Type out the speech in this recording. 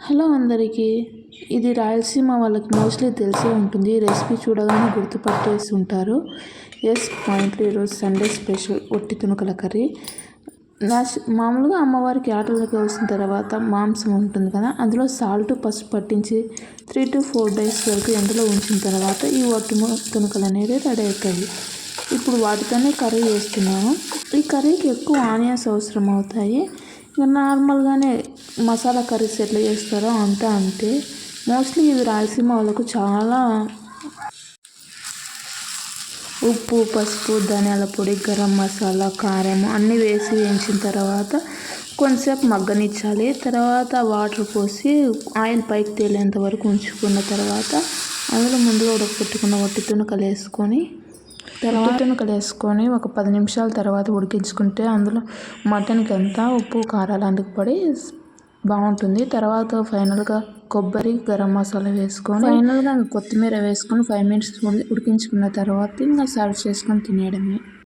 Hello అందరికీ. ఇది రాయలసీమ వాళ్ళకి మోస్ట్లీ తెలిసే ఉంటుంది. ఈ రెసిపీ చూడగానే గుర్తుపట్టేసి ఉంటారు. ఎస్, మా ఇంట్లో ఈరోజు సండే స్పెషల్ ఒట్టి తునకల కర్రీ. మామూలుగా అమ్మవారికి ఆటలకు వచ్చిన తర్వాత మాంసం ఉంటుంది కదా, అందులో సాల్ట్ పసుపు పట్టించి 3 to 4 days వరకు ఎండలో ఉంచిన తర్వాత ఈ ఒట్టి తునకలు అనేది రెడీ అవుతాయి. ఇప్పుడు వాటితోనే కర్రీ చేస్తున్నాను. ఈ కర్రీకి ఎక్కువ ఆనియన్స్ అవసరం అవుతాయి. నార్మల్గానే మసాలా కర్రీస్ ఎట్లా చేస్తారో అంతే. మోస్ట్లీ ఇది రాయలసీమ వాళ్ళకు చాలా ఉప్పు, పసుపు, ధనియాల పొడి, గరం మసాలా, కారం అన్నీ వేసి వేయించిన తర్వాత కొంతసేపు మగ్గనిచ్చాలి. తర్వాత వాటర్ పోసి ఆయిల్ పైకి తేలేంత వరకు ఉంచుకున్న తర్వాత అందులో ముందుగా ఉడకపెట్టుకున్న ఒట్టి తునకలు వేసుకొని ఒక 10 నిమిషాల తర్వాత ఉడికించుకుంటే అందులో మటన్కి అంతా ఉప్పు కారాలు అందుకు పడి బాగుంటుంది. తర్వాత ఫైనల్గా కొబ్బరి, గరం మసాలా వేసుకొని ఫైనల్గా కొత్తిమీర వేసుకొని 5 minutes ఉడికించుకున్న తర్వాత ఇంకా సర్వ్ చేసుకొని తినేయడమే.